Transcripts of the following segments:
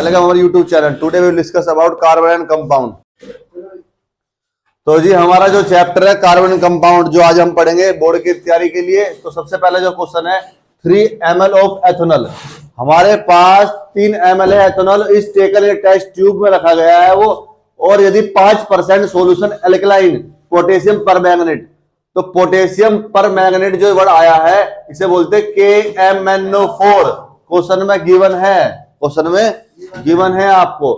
Welcome our YouTube channel. Today we will discuss about carbon and compound. तो जी हमारा जो चैप्टर है कार्बन एंड कंपाउंड, जो आज हम पढ़ेंगे बोर्ड की तैयारी के लिए। तो सबसे पहले जो क्वेश्चन है 3 ml ऑफ एथेनॉल। हमारे पास 3 ml है एथेनॉल, इस टेकन एक टेस्ट ट्यूब में रखा गया है वो, और यदि 5% सोल्यूशन एल्कलाइन पोटेशियम पर मैंगनेट, तो पोटेशियम पर मैंगनेट जो वर्ड आया है इसे बोलते KMnO4। क्वेश्चन में गिवन है, क्वेश्चन में गिवन है आपको।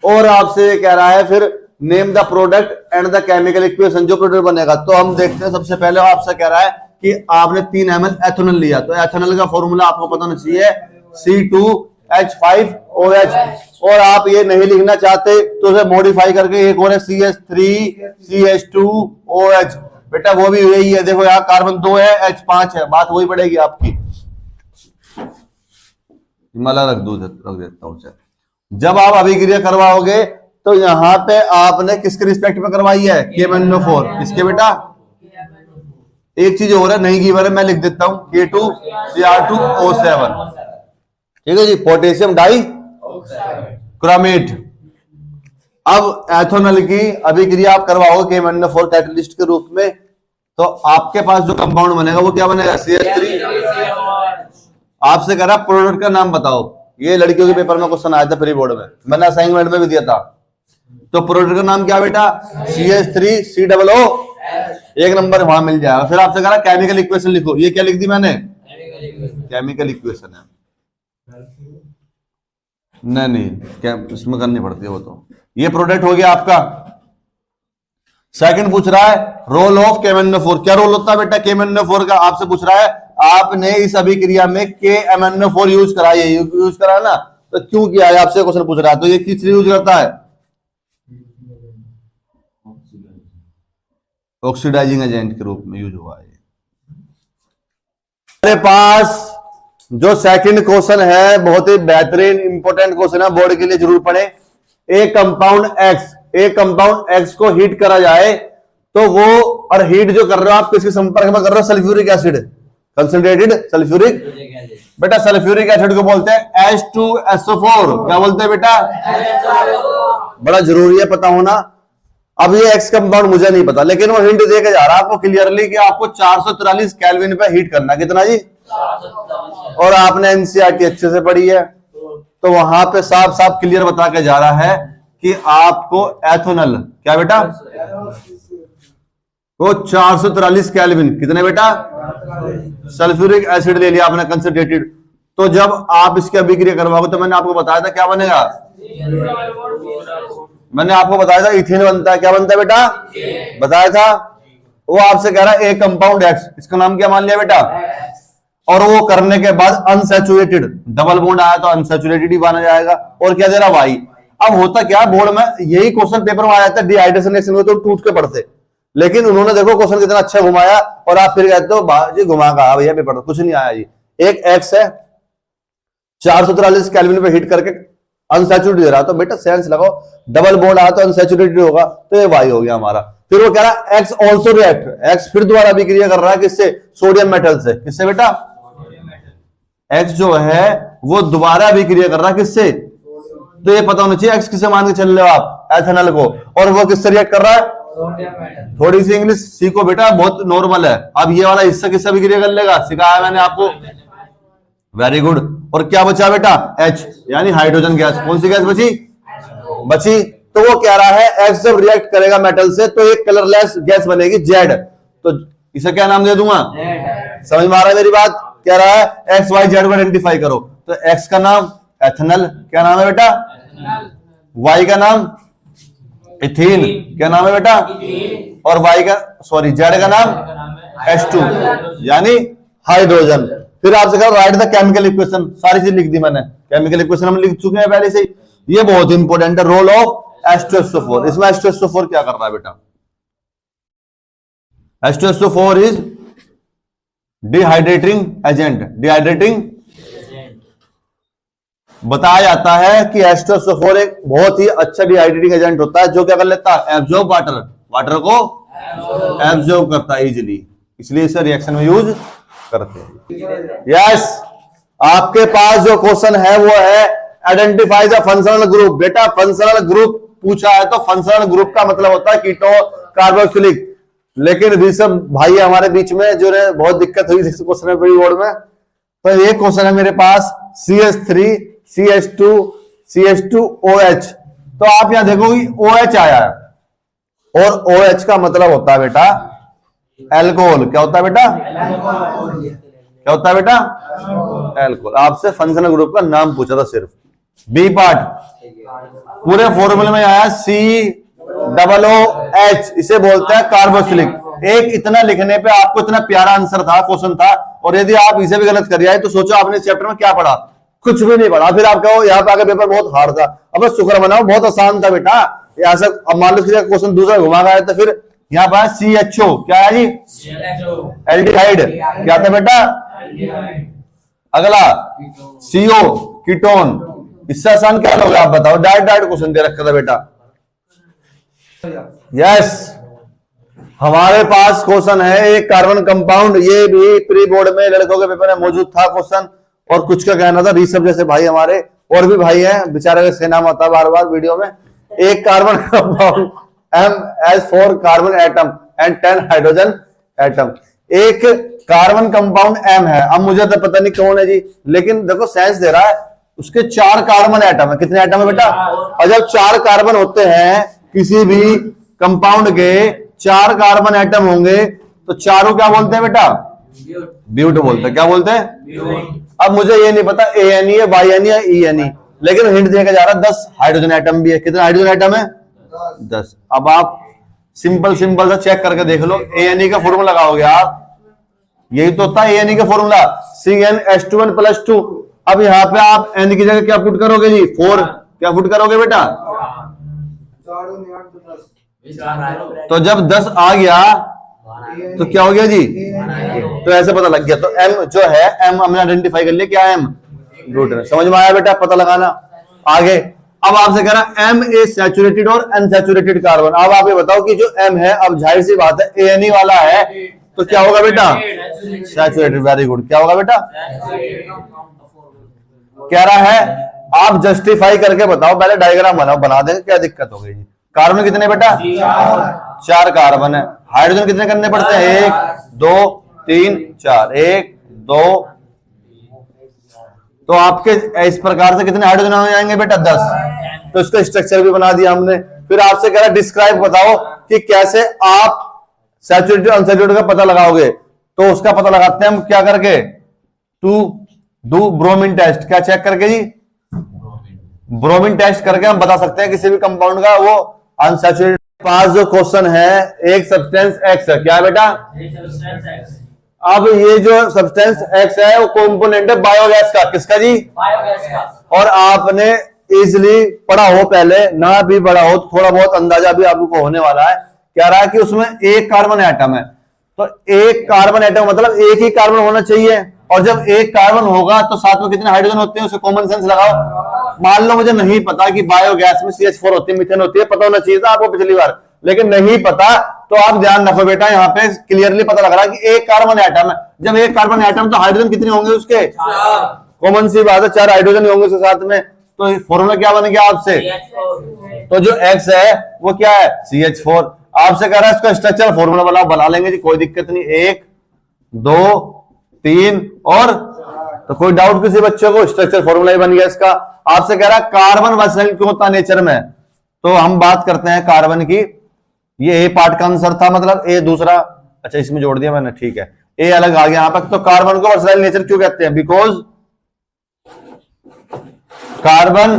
और आपसे कह रहा है फिर name the product and the chemical equation, जो प्रोडक्ट बनेगा। तो हम देखते हैं, सबसे पहले आपसे कह रहा है कि आपने 3 ml एथेनॉल लिया, तो एथेनॉल का फॉर्मूला आपको पता होना चाहिए C2H5OH। और आप ये नहीं लिखना चाहते तो उसे मॉडिफाई करके एक और है CH3CH2OH। बेटा वो भी यही है, देखो यहाँ कार्बन 2 है, H5 है, बात वही पड़ेगी आपकी। मला रख देता हूं उसे। जब आप अभिक्रिया करवाओगे तो यहां पे आपने किसके रिस्पेक्ट में करवाई है? KMnO4। किसके बेटा? एक चीज और है, नहीं गिवन है, मैं लिख देता हूं K2Cr2O7। ठीक है जी, पोटेशियम डाई क्रोमेट। अब एथेनॉल की अभिक्रिया आप करवाओगे KMnO4 कैटलिस्ट के रूप में, तो आपके पास जो कंपाउंड बनेगा वो क्या बनेगा? CH3। आपसे कह रहा प्रोडक्ट का नाम बताओ। ये लड़कियों के पेपर में क्वेश्चन आया था प्री बोर्ड में, मैंने असाइनमेंट में भी दिया था। तो प्रोडक्ट का नाम क्या बेटा? CH3COO। एक नंबर वहां मिल जाएगा। फिर आपसे कह रहा केमिकल इक्वेशन लिखो। ये क्या लिख दी मैंने? केमिकल इक्वेशन है। नहीं क्या इसमें करनी पड़ती है वो। तो ये प्रोडक्ट हो गया आपका। सेकंड पूछ रहा है रोल ऑफ KMnO4। क्या रोल होता है बेटा KMnO4 का? आपसे पूछ रहा है आपने इस अभिक्रिया में KMnO4 यूज करा, ये यूज करा ना, तो क्यों किया है? आपसे क्वेश्चन पूछ रहा है। तो ये किस लिए यूज करता है? ऑक्सीडाइजिंग एजेंट के रूप में यूज हुआ है। हमारे पास जो सेकंड क्वेश्चन है बहुत ही बेहतरीन इंपॉर्टेंट क्वेश्चन है, बोर्ड के लिए जरूर पढ़े। एक कंपाउंड X को हीट करा जाए तो वो, और हीट जो कर रहे हो आप किसके संपर्क में कर रहे हो? Sulphuric acid, concentrated sulphuric. बेटा सल्फ्यूरिक एसिड को बोलते हैं H2SO4। क्या बोलते हैं बेटा? बड़ा जरूरी है पता होना। अब ये एक्स कंपाउंड मुझे नहीं पता, लेकिन वो हिंट देके जा रहा है आपको क्लियरली कि आपको 443 केल्विन पे हीट करना। कितना जी? और आपने एनसीईआरटी अच्छे से पढ़ी है, तो वहां पे साफ साफ क्लियर बता के जा रहा है कि आपको एथेनॉल क्या बेटा? वो 443 केल्विन। कितने बेटा? सल्फ्यूरिक एसिड ले लिया आपने कंसंट्रेटेड। तो जब आप इसकी अभिक्रिया करवाओगे तो मैंने आपको बताया था क्या बनेगा? मैंने आपको बताया था इथेन बनता है। क्या बनता है बेटा? बताया था। वो आपसे कह रहा है एक कंपाउंड X, इसका नाम क्या मान लिया बेटा? और वो करने के बाद अनसैचुरेटेड, डबल बॉन्ड आया तो अनसैचुरेटेड ही माना जाएगा। और क्या दे रहा वाई। अब होता क्या बोर्ड में, यही क्वेश्चन पेपर में आया था डिहाइड्रेशन रिएक्शन में, तो टूट के पड़ते। लेकिन उन्होंने देखो क्वेश्चन कितना अच्छा घुमाया, और आप फिर कहते हो जी घुमा का भैया पेपर, कुछ नहीं आया जी। एक X है 443 केल्विन पे हीट करके अनसैचुरेटेड दे रहा, तो बेटा सेंस लगाओ, डबल बॉन्ड आया तो अनसैचुरेटेड होगा, तो ये वाई हो गया हमारा। फिर वो कह रहा है X ऑल्सो रिएक्ट, X फिर दोबारा अभिक्रिया कर रहा है किससे? सोडियम मेटल से। किससे बेटा? X जो है वो दोबारा अभिक्रिया कर रहा है किससे? तो ये पता होना चाहिए X किसे मान के चल रहे हो आप? एथेनॉल को। और वो किससे रिएक्ट कर रहा है? थोड़ी सी इंग्लिश सीखो बेटा, बहुत नॉर्मल है। अब ये वाला हिस्सा किससे अभिक्रिया कर लेगा? सिखाया मैंने आपको, वेरी गुड। और क्या बचा बेटा? H, यानी हाइड्रोजन गैस। कौन सी गैस बची? तो वो कह रहा है X जब रिएक्ट करेगा मेटल से तो एक कलरलेस गैस बनेगी Z। तो इसे क्या नाम दे दूंगा? समझ में आ रहा है मेरी बात? कह रहा है XYZ को आइडेंटिफाई करो, तो X का नाम एथेनॉल, क्या नाम है बेटा? Y का नाम इथीन, क्या नाम है बेटा? और Z का नाम H2, यानी हाइड्रोजन। फिर आपसे कहा राइट द केमिकल इक्वेशन। सारी चीज लिख दी मैंने, केमिकल इक्वेशन हम लिख चुके हैं पहले से ही। ये बहुत इंपॉर्टेंट है, रोल ऑफ H2SO4। इसमें H2SO4 क्या कर रहा है बेटा? H2SO4 is dehydrating agent. Dehydrating बताया जाता है कि H2SO4 एक बहुत ही अच्छा डिहाइड्रेटिंग एजेंट होता है, जो क्या कर लेता है? एब्जॉर्ब वाटर को एब्जॉर्ब करता है इजीली, इसलिए इसे रिएक्शन में यूज करते हैं। यस, आपके पास जो क्वेश्चन है वो है आइडेंटिफाई द फंक्शनल ग्रुप। बेटा फंक्शनल ग्रुप पूछा है तो फंक्शनल ग्रुप का मतलब होता है कीटो कार्बोक्सिलिक। लेकिन ऋषभ भाई हमारे बीच में जो है बहुत दिक्कत हुई इस क्वेश्चन में बोर्ड में। तो ये क्वेश्चन है मेरे पास CH3 CH2 CH2OH। तो आप यहां देखोगे OH आया है और OH का मतलब होता है बेटा एल्कोहल। क्या होता है बेटा? क्या होता है बेटा? एल्कोहल। आपसे फंक्शनल ग्रुप का नाम पूछा था सिर्फ। बी पार्ट पूरे फॉर्मूले में आया COOH, इसे बोलते हैं कार्बोक्सिलिक। एक इतना लिखने पे आपको इतना प्यारा आंसर था, क्वेश्चन था, और यदि आप इसे भी गलत कर आए तो सोचो आपने चैप्टर में क्या पढ़ा? कुछ भी नहीं पढ़ा। फिर आप कहो यहाँ पे आगे पेपर बहुत हार्ड था। अब शुक्र मनाओ बहुत आसान था बेटा। यहाँ से अब मान लो क्वेश्चन दूसरा घुमा गया तो फिर यहाँ पर CHO क्या है जी? एल्डिहाइड। क्या था बेटा? अगला CO कीटोन। इससे आसान क्या होगा आप बताओ? डायरेक्ट क्वेश्चन दे रखा था बेटा। यस, हमारे पास क्वेश्चन है एक कार्बन कंपाउंड। ये भी प्री बोर्ड में लड़कों के पेपर में मौजूद था क्वेश्चन। और कुछ का कहना था ऋषभ जैसे भाई हमारे और भी भाई हैं बेचारे का नाम आता है बार बार वीडियो में। एक carbon compound M has 4 carbon atom and 10 hydrogen atom. एक कार्बन कंपाउंड M है। अब मुझे तो पता नहीं कौन है जी, लेकिन देखो साइंस दे रहा है उसके 4 कार्बन एटम है। कितने एटम है बेटा? और जब 4 कार्बन होते हैं किसी भी कंपाउंड के 4 कार्बन एटम होंगे तो चारों क्या बोलते हैं बेटा? ब्यूट बोलते हैं। क्या बोलते हैं? अब मुझे ये नहीं पता ANE है, YNE है, ENE, लेकिन हिंट दिया जा रहा है 10 हाइड्रोजन एटम भी है। कितने हाइड्रोजन एटम है? 10। अब आप सिंपल सा चेक करके देख लो। ANE का फॉर्मूला लगाओगे आप, यही तो होता है ANE का फॉर्मूला CnH2n+2। अब यहाँ पे आप N की जगह क्या पुट करोगे जी? 4। क्या पुट करोगे बेटा? तो जब 10 आ गया तो क्या हो गया जी? तो ऐसे पता लग गया। तो M जो है M हमने आइडेंटिफाई कर लिया। क्या है M? रूट। समझ में आया बेटा? पता लगाना। आगे अब आपसे कह रहा M ए सैचुरेटेड और अनसैचुरेटेड कार्बन। अब आप ये बताओ कि जो M है, अब जाहिर सी बात है ANE वाला है तो क्या होगा बेटा? सैचुरेटेड। Very good. क्या होगा बेटा? कह रहा है आप जस्टिफाई करके बताओ। पहले डायग्राम बनाओ, बना देंगे, क्या दिक्कत हो गई जी? कार्बन कितने बेटा? 4 कार्बन है। हाइड्रोजन कितने करने पड़ते हैं? 1 2 3 4। 1 2। तो आपके इस प्रकार से कितने हाइड्रोजन हो जाएंगे बेटा? 10। तो इसका स्ट्रक्चर भी बना दिया हमने। फिर आपसे कह रहा डिस्क्राइब बताओ कि कैसे आप सैचुरेटेड अनसैचुरेटेड का पता लगाओगे। तो उसका पता लगाते हैं हम क्या करके? To do bromine test. क्या चेक करके जी? ब्रोमीन टेस्ट करके हम बता सकते हैं किसी भी कंपाउंड का वो अनसैचुरेटेड। पास जो क्वेश्चन है एक सब्सटेंस X है। क्या है बेटा? अब ये जो सब्सटेंस X है वो कंपोनेंट है बायोगैस का। किसका जी? बायोगैस का। और आपने इजिली पढ़ा हो, पहले ना भी पढ़ा हो तो थोड़ा बहुत अंदाजा भी आपको होने वाला है। कह रहा है कि उसमें 1 कार्बन एटम है। तो 1 कार्बन एटम मतलब 1 ही कार्बन होना चाहिए। और जब 1 कार्बन होगा तो साथ में कितने हाइड्रोजन होते हैं? उसे कॉमन सेंस लगाओ। मान लो मुझे नहीं पता कि बायोगैस में CH4 होती है, मीथेन होती है, पता होना चाहिए था आपको पिछली बार, लेकिन नहीं पता। तो आप ध्यान रखो बेटा, यहाँ पे क्लियरली पता लग रहा है कि 1 कार्बन एटम है। जब 1 कार्बन एटम तो हाइड्रोजन कितने होंगे उसके? कॉमन सी बात है, 4 हाइड्रोजन होंगे उसके साथ में। तो फॉर्मूला क्या बन गया आपसे? तो जो X है वो क्या है? CH4। आपसे कह रहा है इसका स्ट्रक्चर फॉर्मूला बनाओ। बना लेंगे जी, कोई दिक्कत नहीं। 1 2 3 और तो कोई डाउट किसी बच्चे को? स्ट्रक्चर फॉर्मूला ही बन गया इसका। आपसे कह रहा है कार्बन वर्सेटाइल क्यों होता नेचर में? तो हम बात करते हैं कार्बन की। ये A पार्ट का आंसर था, मतलब A दूसरा। अच्छा इसमें जोड़ दिया मैंने, ठीक है। A अलग आ गया यहां पर। तो कार्बन को वर्सेटाइल नेचर क्यों कहते हैं? Because carbon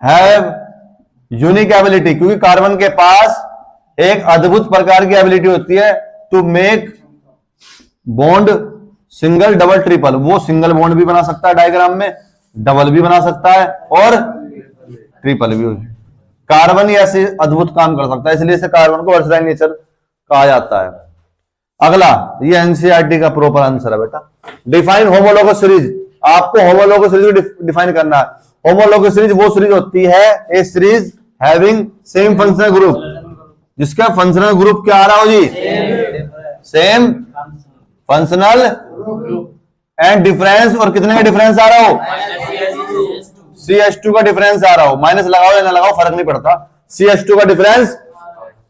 have unique ability, क्योंकि कार्बन के पास एक अद्भुत प्रकार की एबिलिटी होती है to make bond single double triple. वो सिंगल बॉन्ड भी बना सकता है डायग्राम में, डबल भी बना सकता है और ट्रिपल भी। कार्बन ही ऐसे अद्भुत काम कर सकता है, इसलिए इसे कार्बन को वर्सेटाइल नेचर कहा जाता है। अगला ये एनसीईआरटी का प्रॉपर आंसर है बेटा। Define homologous series. आपको होमोलोगस सीरीज डिफाइन करना है। होमोलोगस सीरीज वो सीरीज होती है a series having same functional group, जिसका फंक्शनल ग्रुप क्या आ रहा हो जी? Same functional and difference. और कितने का डिफरेंस आ रहा हो? CH2 का डिफरेंस आ रहा हो, माइनस लगाओ या ना लगाओ फर्क नहीं पड़ता, CH2 का डिफरेंस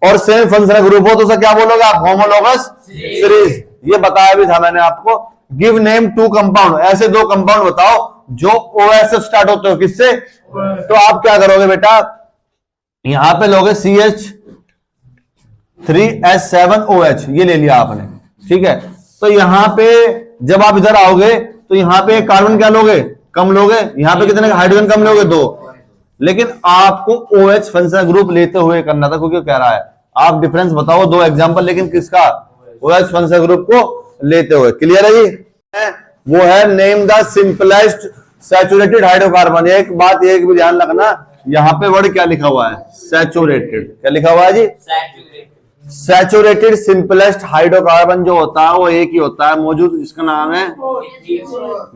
और सेम फंक्शनल ग्रुप हो तो उसे क्या बोलोगे आप, होमोलोगस सीरीज। ये बताया भी था मैंने आपको। गिव नेम टू कंपाउंड, ऐसे दो कंपाउंड बताओ जो OH से स्टार्ट होते हो, किससे? तो आप क्या करोगे बेटा, यहां पे लोगे CH3S7OH, ये ले लिया आपने, ठीक है। तो यहां पे जब आप इधर आओगे तो यहां पे कार्बन क्या लोगे, कम लोगे, यहां पे कितने हाइड्रोजन कम लोगे, 2। लेकिन आपको OH फंक्शनल ग्रुप लेते हुए करना था, क्योंकि कह रहा है आप डिफरेंस बताओ 2 एग्जांपल, लेकिन किसका, OH फंक्शनल ग्रुप को लेते हुए। क्लियर है जी? वो है name the simplest saturated hydrocarbon. एक बात ये भी ध्यान रखना, यहां पे वर्ड क्या लिखा हुआ है, सैचुरेटेड। क्या लिखा हुआ है जी? सैचुरेटेड सिंपलेस्ट हाइड्रोकार्बन जो होता है वो एक ही होता है मौजूद, जिसका नाम है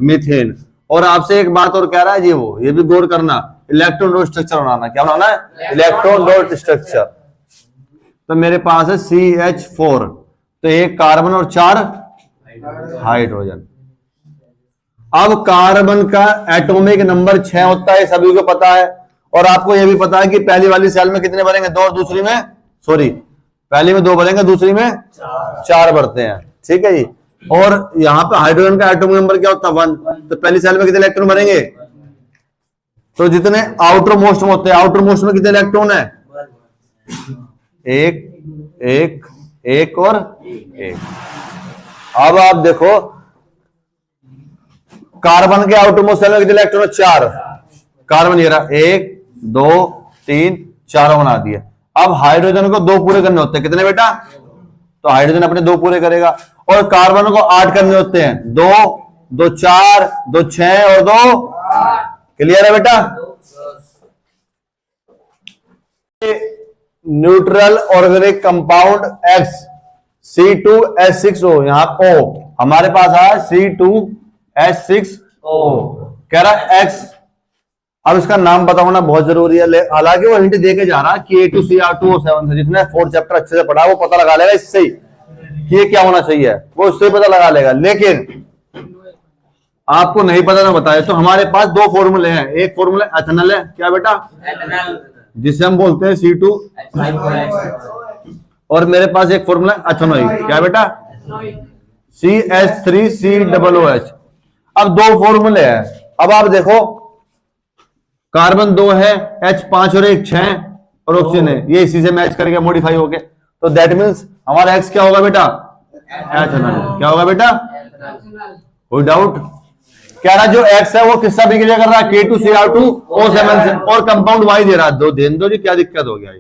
मीथेन। और आपसे एक बात और कह रहा है जी, वो ये भी गौर करना, इलेक्ट्रॉन डॉट स्ट्रक्चर बनाना। क्या बनाना है? Electron dot structure. तो मेरे पास है CH4, तो एक कार्बन और 4 हाइड्रोजन। अब कार्बन का एटॉमिक नंबर 6 होता है, सभी को पता है। और आपको यह भी पता है कि पहली वाली सेल में कितने भरेंगे, 2, दूसरी में पहली में 2 भरेंगे, दूसरी में 4 भरते हैं, ठीक है जी। और यहां पे हाइड्रोजन का एटॉमिक नंबर क्या होता है, 1। तो पहली सेल में कितने इलेक्ट्रॉन भरेंगे, तो जितने आउटर मोस्ट में होते हैं, आउटर मोस्ट में कितने इलेक्ट्रॉन है, एक और एक। अब आप देखो कार्बन के आउटर मोस्ट सेल में कितने इलेक्ट्रॉन है, 4। कार्बन ये रहा, 1 2 3 4 बना दिया। अब हाइड्रोजन को 2 पूरे करने होते हैं, कितने बेटा, तो हाइड्रोजन अपने 2 पूरे करेगा। और कार्बन को 8 करने होते हैं, 2 2 4 2 6 और 2 8। क्लियर है बेटा? Neutral organic compound X C2H6O, यहां O हमारे पास है C2H6O, कह रहा है X। अब इसका नाम बताना बहुत जरूरी है, हालांकि वो हिंट देके जा रहा है कि A2Cr2O7 से, जिसने 4th चैप्टर अच्छे से पढ़ा वो पता लगा लेगा इससे ही कि ये क्या होना चाहिए, वो उससे पता लगा लेगा। लेकिन आपको नहीं पता ना बताए तो हमारे पास 2 फॉर्मूले हैं। एक फॉर्मूला एथेनॉल है, क्या बेटा, जिसे हम बोलते हैं C2, और मेरे पास एक फॉर्मूला एथेनोइक, क्या बेटा, CH3COOH। अब 2 फॉर्मूले हैं। अब आप देखो कार्बन 2 है, H5 और 1 6 और ऑक्सीजन है, ये इसी से मैच करके मॉडिफाई हो गए। तो दैट मींस हमारा X क्या होगा बेटा, एथेनॉल। क्या होगा बेटा, कोई डाउट? कह रहा जो X है वो किसका बिक्रिया कर रहा है, K2Cr2O7 से, और कंपाउंड Y दे रहा है, 2 देन दो जी, क्या दिक्कत हो गया।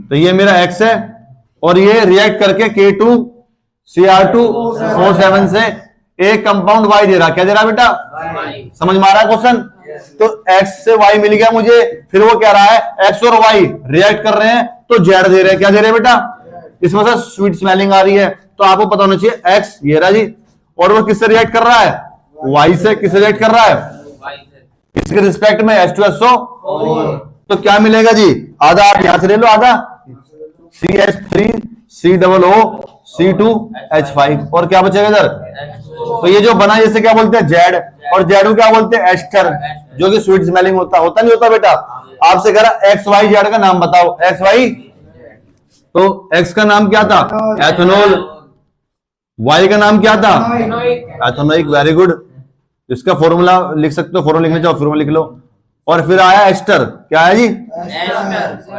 तो ये मेरा X है और ये रिएक्ट करके K2Cr2O7 से एक कंपाउंड Y दे रहा, क्या दे रहा बेटा, समझ में आ रहा है क्वेश्चन? तो X से Y मिल गया मुझे, फिर वो कह रहा है X और Y रिएक्ट कर रहे हैं तो Z दे रहे हैं, क्या दे रहे हैं बेटा, इसमें से स्वीट स्मेलिंग आ रही है। तो आपको पता होना चाहिए X ये रहा जी, और वो किससे रिएक्ट कर रहा है, Y से। किससे रिएक्ट कर रहा है, इसके रिस्पेक्ट में H2SO। तो क्या मिलेगा जी, आधा आप यहां से ले लो, आधा CH3COO C2H5, और क्या बचेगा इधर, तो ये जो बना इसे क्या बोलते हैं, Z, और Z को क्या बोलते हैं, एस्टर, जो कि स्वीट स्मेलिंग होता नहीं होता बेटा। आपसे कह रहा XYZ का नाम बताओ, XY, तो X का नाम क्या था, एथेनॉल, Y का नाम क्या था, एथेनोइक। वेरी गुड, इसका फॉर्मूला लिख सकते हो, फॉर्मूला लिखना चाहो फॉर्मूला लिख लो। और फिर आया एस्टर, क्या है जी,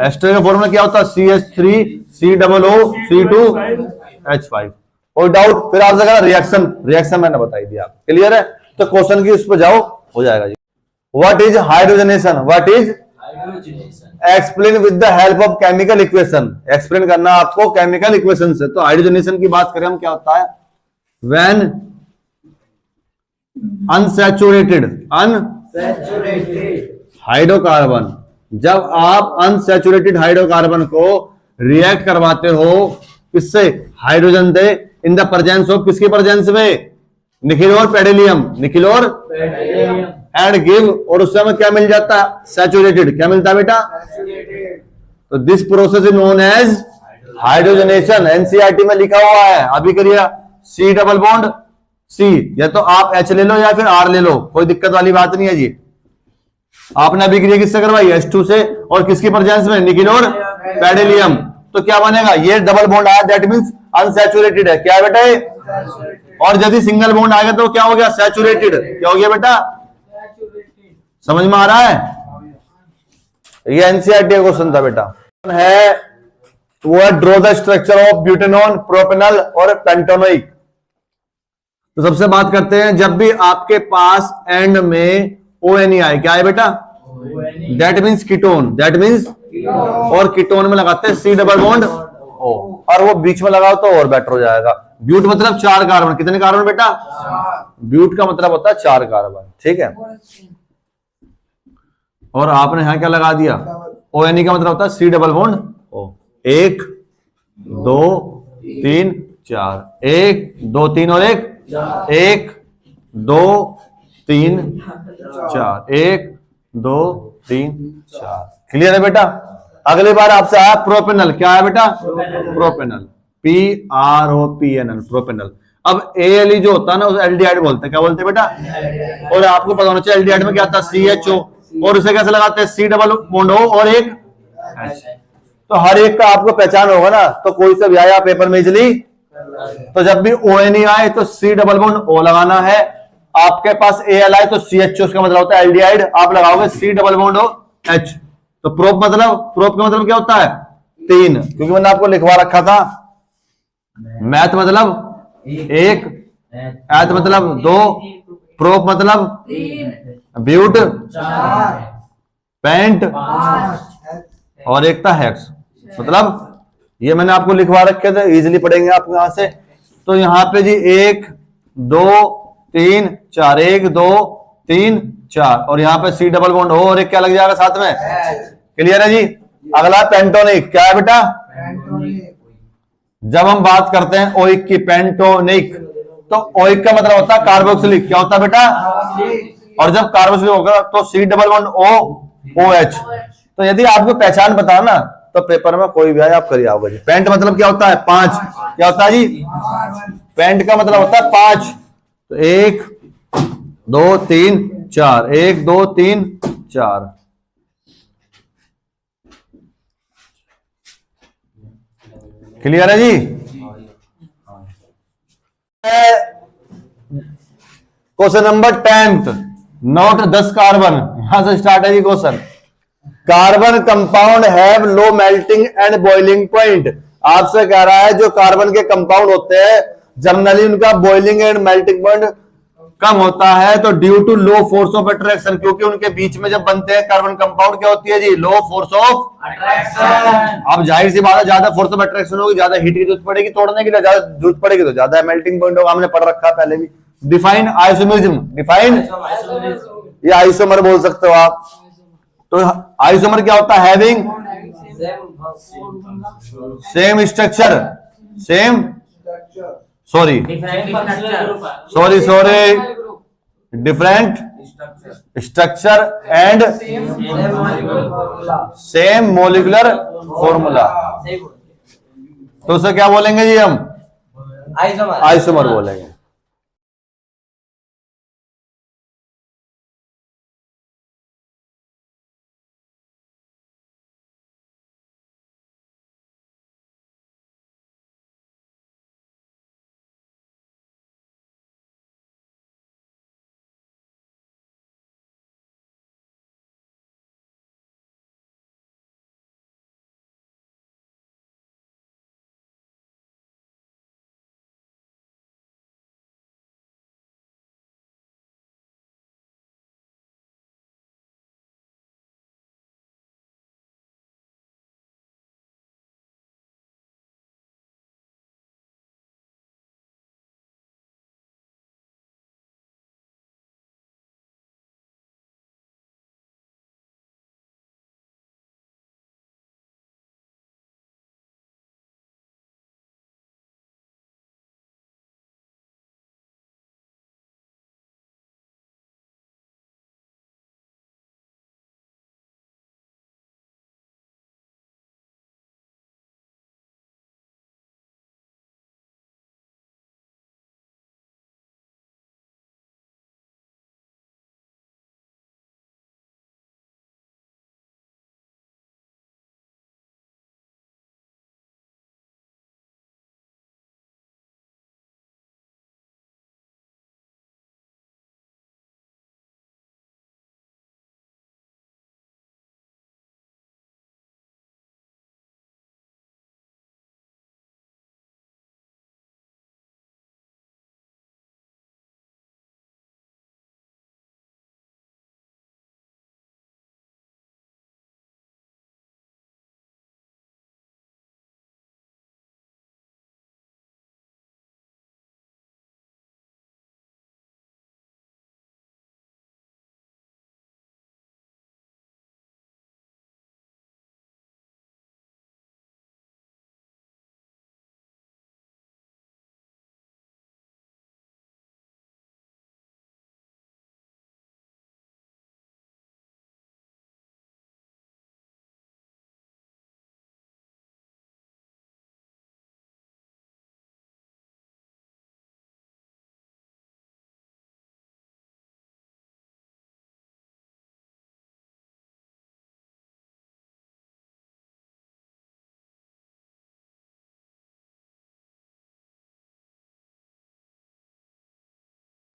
एस्टर का फॉर्मूला क्या होता है, CH3COOC2H5। कोई डाउट? फिर आपसे कहा रिएक्शन मैंने बताई दिया, क्लियर है? तो क्वेश्चन की उस पर जाओ, हो जाएगा जी। What is hydrogenation, what is, explain with the help of chemical equation. Explain करना आपको केमिकल इक्वेशन से। तो हाइड्रोजनेशन की बात करें हम, क्या होता है, व्हेन अनसैचुरेटेड हाइड्रोकार्बन, जब आप अनसैचुरेटेड हाइड्रोकार्बन को रिएक्ट करवाते हो किससे, हाइड्रोजन से, इन द प्रेजेंस ऑफ, किसकी प्रेजेंस में, निखिल और पेडेलियम, एंड गिव, और उससे हमें क्या मिल जाता है, सैचुरेटेड। क्या मिलता है बेटा, तो this process is known as hydrogenation. NCERT में लिखा हुआ है, अभी करिए, C डबल बॉन्ड C, या तो आप H ले लो या फिर R ले लो, कोई दिक्कत वाली बात नहीं है जी। आपने अभी क्रिया किससे करवाई, H2 से, और किसकी प्रेजेंस में, निकिल और पेडिलियम। तो क्या बनेगा, ये डबल बॉन्ड आया, दैट मींस अनसैचुरेटेड है, क्या है बेटा ये? और यदि सिंगल बॉन्ड आएगा तो क्या हो गया, सैचुरेटेड। क्या हो गया बेटा, समझ में आ रहा है? ये एनसीईआरटी का क्वेश्चन था बेटा। है वो है draw the structure of butanone, propanol और पेंटोनोइक। तो सबसे बात करते हैं, जब भी आपके पास एंड में ONE आए, क्या है बेटा, that means ketone, that means, और कीटोन में लगाते हैं C डबल बॉन्ड O, और वो बीच में लगाओ तो और बेटर हो जाएगा। ब्यूट मतलब 4 कार्बन, कितने कार्बन बेटा, ब्यूट का मतलब होता है 4 कार्बन, ठीक है। और आपने यहां क्या लगा दिया, ONE का मतलब होता है C डबल बॉन्ड O। 1 2 3 4, 1 2 3 और 1 1 2 3 4, 1 2 3 4। क्लियर है बेटा? अगली बार आपसे आया प्रोपेनल, क्या है बेटा, प्रोपेनल, PROPNL, प्रोपेनल। अब ALE जो होता है ना, उसे एल्डिहाइड बोलते हैं, क्या बोलते हैं बेटा? और आपको पता होना चाहिए एल्डिहाइड में क्या आता है, CHO, और उसे कैसे लगाते हैं, C डबल बॉन्ड O और एक H। तो हर एक का आपको पहचान होगा ना, तो कोई सा भी आया पेपर में इजली, तो जब भी ONE आए तो C डबल बॉन्ड O लगाना है। आपके पास AL आए तो CHO, उसका मतलब होता है एल्डिहाइड, आप लगाओगे C double bond O H। तो प्रोप का मतलब क्या होता है, 3, क्योंकि मैंने आपको लिखवा रखा था, मैथ मतलब 1, एथ मतलब 2, प्रोप मतलब ब्यूट, पेंट, और एक था हेक्स। मतलब ये मैंने आपको लिखवा रखे थे, इजीली पढ़ेंगे आप यहां से। तो यहां पे जी 1 2 3 4, 1 2 3 4, और यहाँ पे C डबल बॉन्ड O और एक क्या लग जाएगा साथ में, क्लियर है जी। अगला पेंटोनिक, क्या है बेटा, जब हम बात करते हैं ओइक की, पेंटोनिक, तो ओइक का मतलब होता है कार्बोक्सिलिक, क्या होता है बेटा, और जब कार्बोक्सिलिक होगा तो C double bond O OH। तो यदि आपको पहचान बताओ ना, तो पेपर में कोई भी आए आप करिए आओगे जी। पेंट मतलब क्या होता है, 5, क्या होता है जी, पेंट का मतलब होता है 5। तो 1 2 3 4, 1 2 3 4। क्लियर है जी। Question number 10th, note 10 carbon, यहां से स्टार्ट है जी question. Carbon compound have low melting and boiling point. आपसे कह रहा है जो कार्बन के कंपाउंड होते हैं जनरली उनका बॉइलिंग एंड मेल्टिंग पॉइंट कम होता है, तो due to low force of attraction, क्योंकि उनके बीच में जब बनते हैं कार्बन कंपाउंड क्या होती है जी, लो फोर्स ऑफ अट्रैक्शन। अब जाहिर सी बात है, ज्यादा फोर्स ऑफ अट्रैक्शन होगी, ज्यादा हीट की जरूरत पड़ेगी तोड़ने के लिए, ज्यादा जरूरत पड़ेगी तो ज्यादा मेल्टिंग पॉइंट होगा, हमने पढ़ रखा है पहले भी। डिफाइन आइसोमरिज्म, डिफाइन, ये आइसोमर बोल सकते हो आप। तो आइसोमर क्या होता है, having same structure, same sorry different structure and same molecular formula. तो उसे क्या बोलेंगे जी हम, आइसोमर बोलेंगे।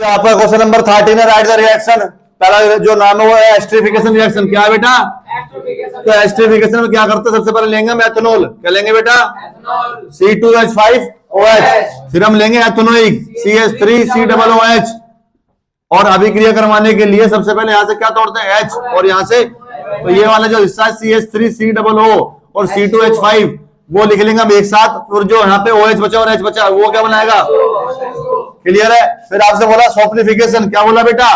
आपका क्वेश्चन नंबर 13 है, राइट द रिएक्शन। पहला जो नाम है वो है एस्टरिफिकेशन रिएक्शन। क्या है बेटा? तो एस्टरिफिकेशन में क्या करते हैं? सबसे पहले लेंगे हम एथेनॉल। क्या लेंगे बेटा? C2H5OH। फिर हम लेंगे एथेनोइक CH3COOH। और अभिक्रिया करवाने के लिए सबसे पहले यहां से क्या तोड़ते हैं? H, और यहां से तो ये वाला जो हिस्सा है CH3COO और C2H5 वो लिख लेंगे हम एक साथ। फिर जो यहाँ पे OH बचा और H बचा वो क्या बनाएगा? क्लियर है? फिर आपसे बोला सॉफ्टनिफिकेशन। क्या बोला बेटा?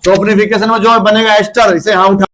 सॉफ्टनिफिकेशन में जो बनेगा एस्टर, इसे यहां उठा